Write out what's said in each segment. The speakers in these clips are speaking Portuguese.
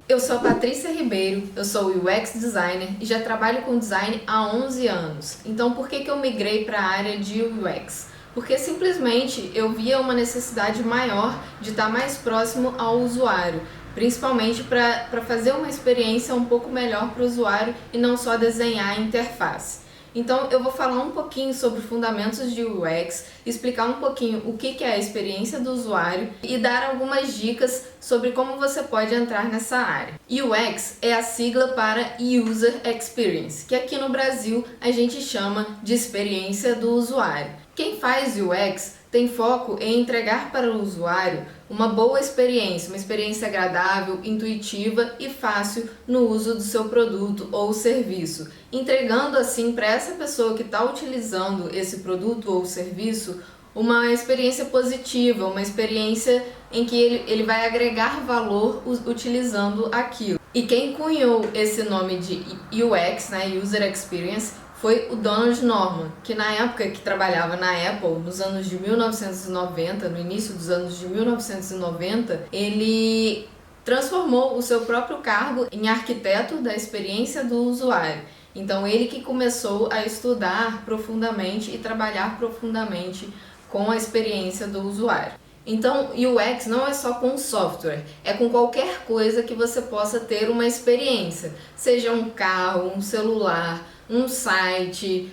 Eu sou a Patrícia Ribeiro, eu sou UX Designer e já trabalho com design há 11 anos. Então por que eu migrei para a área de UX? Porque simplesmente eu via uma necessidade maior de estar mais próximo ao usuário, principalmente para fazer uma experiência um pouco melhor para o usuário e não só desenhar a interface. Então eu vou falar um pouquinho sobre fundamentos de UX, explicar um pouquinho o que é a experiência do usuário e dar algumas dicas sobre como você pode entrar nessa área. UX é a sigla para User Experience, que aqui no Brasil a gente chama de experiência do usuário. Quem faz UX tem foco em entregar para o usuário uma boa experiência, uma experiência agradável, intuitiva e fácil no uso do seu produto ou serviço, entregando assim para essa pessoa que está utilizando esse produto ou serviço uma experiência positiva, uma experiência em que ele vai agregar valor utilizando aquilo. E quem cunhou esse nome de UX, né, User Experience, foi o Donald Norman, que na época que trabalhava na Apple, nos anos de 1990, no início dos anos de 1990, ele transformou o seu próprio cargo em arquiteto da experiência do usuário. Então ele que começou a estudar profundamente e trabalhar profundamente com a experiência do usuário. Então, UX não é só com software, é com qualquer coisa que você possa ter uma experiência, seja um carro, um celular, um site,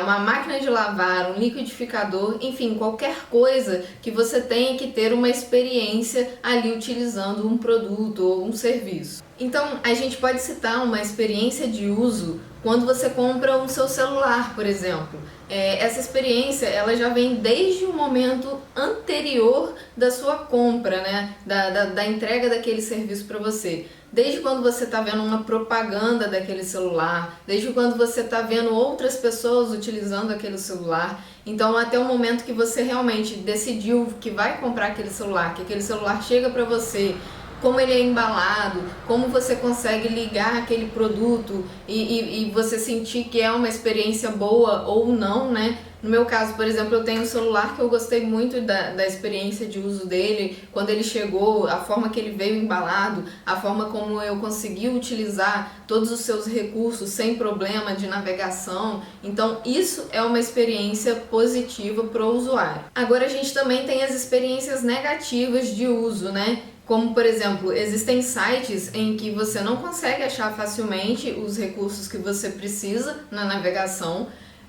uma máquina de lavar, um liquidificador, enfim, qualquer coisa que você tenha que ter uma experiência ali utilizando um produto ou um serviço. Então, a gente pode citar uma experiência de uso quando você compra um seu celular, por exemplo. Essa experiência ela já vem desde o momento anterior da sua compra, né? da entrega daquele serviço para você. Desde quando você está vendo uma propaganda daquele celular, desde quando você está vendo outras pessoas utilizando aquele celular, então até o momento que você realmente decidiu que vai comprar aquele celular, que aquele celular chega para você, como ele é embalado, como você consegue ligar aquele produto e você sentir que é uma experiência boa ou não, né? No meu caso, por exemplo, eu tenho um celular que eu gostei muito da experiência de uso dele, quando ele chegou, a forma que ele veio embalado, a forma como eu consegui utilizar todos os seus recursos sem problema de navegação. Então, isso é uma experiência positiva para o usuário. Agora, a gente também tem as experiências negativas de uso, né? Como, por exemplo, existem sites em que você não consegue achar facilmente os recursos que você precisa na navegação,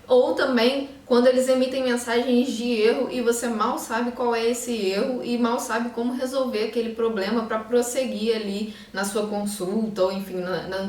ou também quando eles emitem mensagens de erro e você mal sabe qual é esse erro e mal sabe como resolver aquele problema para prosseguir ali na sua consulta ou enfim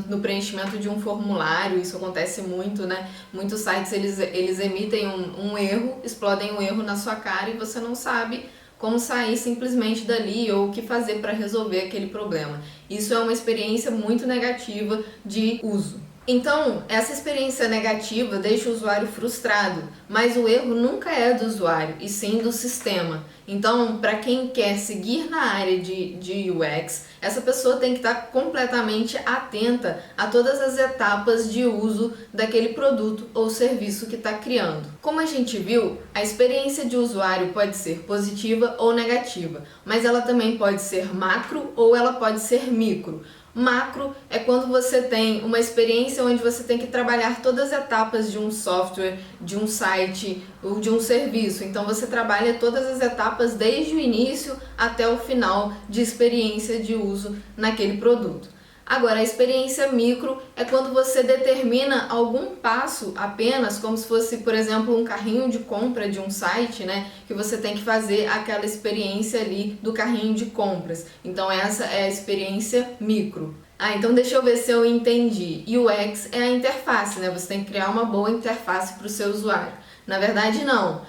no preenchimento de um formulário. Isso acontece muito, né? Muitos sites eles emitem um erro, explodem um erro na sua cara e você não sabe como sair simplesmente dali ou o que fazer para resolver aquele problema. Isso é uma experiência muito negativa de uso. Então, essa experiência negativa deixa o usuário frustrado, mas o erro nunca é do usuário, e sim do sistema. Então, para quem quer seguir na área de UX, essa pessoa tem que estar completamente atenta a todas as etapas de uso daquele produto ou serviço que está criando. Como a gente viu, a experiência de usuário pode ser positiva ou negativa, mas ela também pode ser macro ou ela pode ser micro. Macro é quando você tem uma experiência onde você tem que trabalhar todas as etapas de um software, de um site ou de um serviço. Então você trabalha todas as etapas desde o início até o final de experiência de uso naquele produto. Agora, a experiência micro é quando você determina algum passo apenas, como se fosse, por exemplo, um carrinho de compra de um site, né? Que você tem que fazer aquela experiência ali do carrinho de compras. Então, essa é a experiência micro. Então deixa eu ver se eu entendi. UX é a interface, né? Você tem que criar uma boa interface para o seu usuário. Na verdade, não.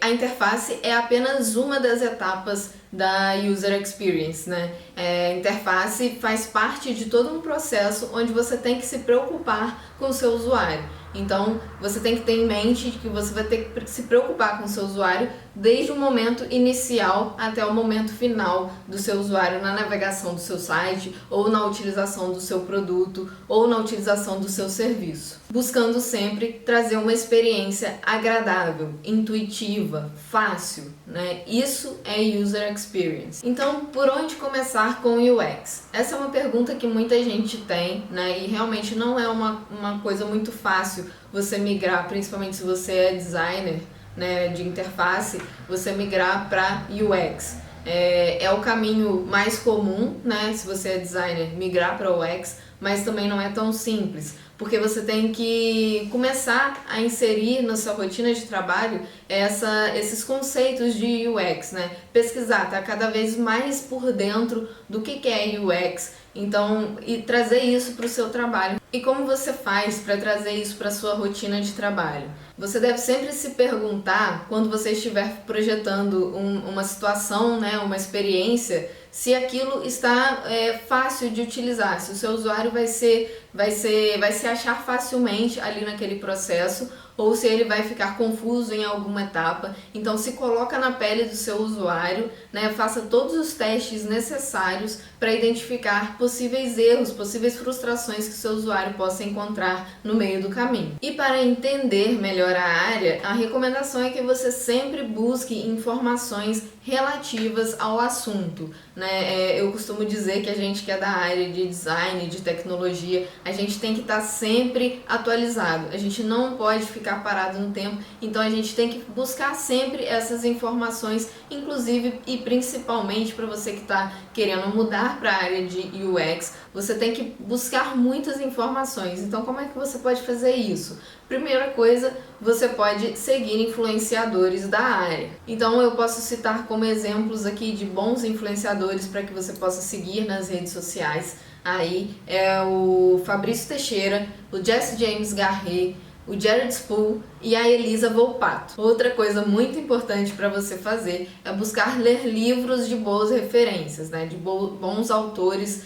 A interface é apenas uma das etapas da User Experience, né? A interface faz parte de todo um processo onde você tem que se preocupar com o seu usuário. Então, você tem que ter em mente que você vai ter que se preocupar com o seu usuário desde o momento inicial até o momento final do seu usuário na navegação do seu site, ou na utilização do seu produto, ou na utilização do seu serviço. buscando sempre trazer uma experiência agradável, intuitiva, fácil, né? Isso é User Experience. Então, por onde começar com o UX? Essa é uma pergunta que muita gente tem, né? E realmente não é uma coisa muito fácil você migrar, principalmente se você é designer, né, de interface, você migrar para UX. É o caminho mais comum, né, se você é designer, migrar para UX, mas também não é tão simples, porque você tem que começar a inserir na sua rotina de trabalho esses conceitos de UX, né? Pesquisar, tá cada vez mais por dentro do que é UX, então, e trazer isso para o seu trabalho. E como você faz para trazer isso para a sua rotina de trabalho? Você deve sempre se perguntar, quando você estiver projetando uma situação, né, uma experiência, se aquilo está fácil de utilizar, se o seu usuário vai se achar facilmente ali naquele processo, ou se ele vai ficar confuso em alguma etapa. Então se coloca na pele do seu usuário, né? Faça todos os testes necessários para identificar possíveis erros, possíveis frustrações que o seu usuário possa encontrar no meio do caminho. E para entender melhor a área, a recomendação é que você sempre busque informações relativas ao assunto, né? Eu costumo dizer que a gente que é da área de design, de tecnologia, a gente tem que estar sempre atualizado, a gente não pode ficar parado no tempo, então a gente tem que buscar sempre essas informações, inclusive e principalmente para você que está querendo mudar para a área de UX, você tem que buscar muitas informações. Então como é que você pode fazer isso? Primeira coisa, você pode seguir influenciadores da área. Então eu posso citar como exemplos aqui de bons influenciadores para que você possa seguir nas redes sociais. Aí é o Fabrício Teixeira, o Jesse James Garret, o Jared Spool e a Elisa Volpato. Outra coisa muito importante para você fazer é buscar ler livros de boas referências, né, de bons autores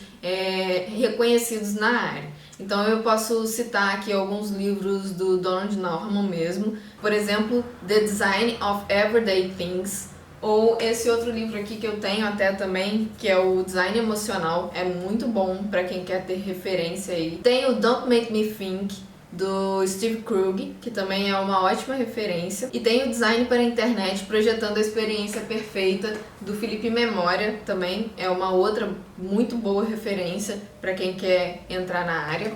reconhecidos na área. Então eu posso citar aqui alguns livros do Donald Norman mesmo, por exemplo, The Design of Everyday Things, ou esse outro livro aqui que eu tenho até também, que é o Design Emocional, é muito bom para quem quer ter referência aí. Tem o Don't Make Me Think, do Steve Krug, que também é uma ótima referência. E tem o Design para a Internet, projetando a experiência perfeita, do Felipe Memória, também é uma outra muito boa referência para quem quer entrar na área.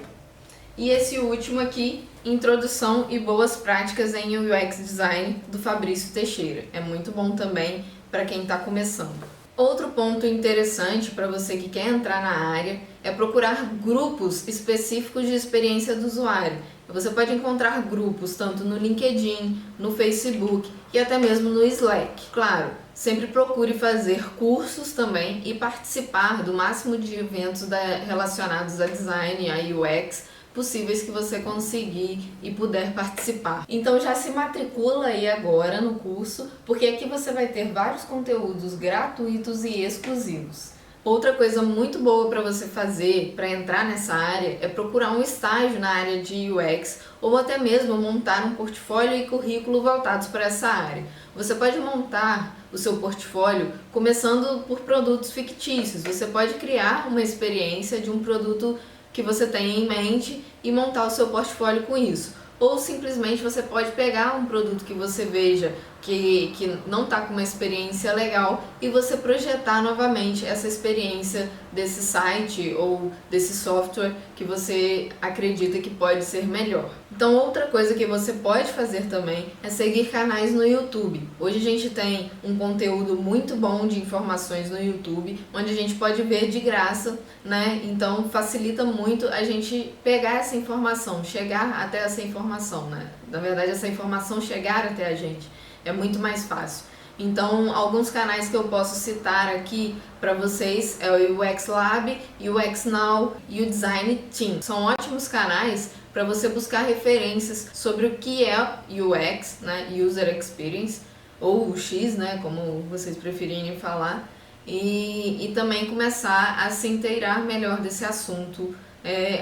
E esse último aqui, Introdução e Boas Práticas em UX Design, do Fabrício Teixeira. É muito bom também para quem está começando. Outro ponto interessante para você que quer entrar na área é procurar grupos específicos de experiência do usuário. Você pode encontrar grupos tanto no LinkedIn, no Facebook e até mesmo no Slack. Claro, sempre procure fazer cursos também e participar do máximo de eventos relacionados a design, a UX, possíveis que você conseguir e puder participar. Então já se matricula aí agora no curso, porque aqui você vai ter vários conteúdos gratuitos e exclusivos. Outra coisa muito boa para você fazer para entrar nessa área é procurar um estágio na área de UX ou até mesmo montar um portfólio e currículo voltados para essa área. Você pode montar o seu portfólio começando por produtos fictícios. Você pode criar uma experiência de um produto que você tem em mente e montar o seu portfólio com isso. Ou simplesmente você pode pegar um produto que você veja que não está com uma experiência legal e você projetar novamente essa experiência desse site ou desse software que você acredita que pode ser melhor. Então outra coisa que você pode fazer também é seguir canais no YouTube. Hoje a gente tem um conteúdo muito bom de informações no YouTube, onde a gente pode ver de graça, né? Então facilita muito a gente pegar essa informação, chegar até essa informação, né? Na verdade essa informação chegar até a gente é muito mais fácil. Então, alguns canais que eu posso citar aqui para vocês é o UX Lab, o UX Now e o Design Team. São ótimos canais para você buscar referências sobre o que é UX, né, User Experience, ou X, né, como vocês preferirem falar, e também começar a se inteirar melhor desse assunto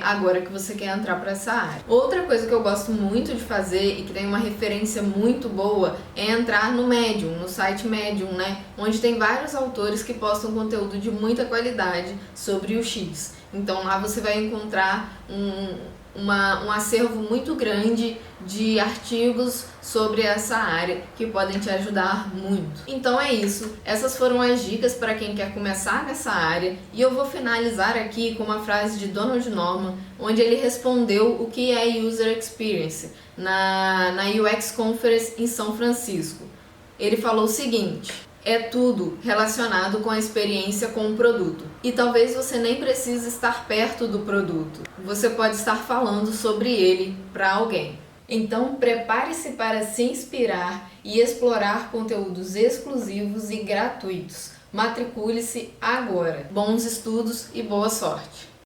agora que você quer entrar para essa área. Outra coisa que eu gosto muito de fazer e que tem uma referência muito boa é entrar no Medium, no site Medium, né? Onde tem vários autores que postam conteúdo de muita qualidade sobre o X. Então lá você vai encontrar um acervo muito grande de artigos sobre essa área que podem te ajudar muito. Então é isso, essas foram as dicas para quem quer começar nessa área, e eu vou finalizar aqui com uma frase de Donald Norman, onde ele respondeu o que é User Experience na UX Conference em São Francisco. Ele falou o seguinte: é tudo relacionado com a experiência com o produto. E talvez você nem precise estar perto do produto. Você pode estar falando sobre ele para alguém. Então, prepare-se para se inspirar e explorar conteúdos exclusivos e gratuitos. Matricule-se agora. Bons estudos e boa sorte!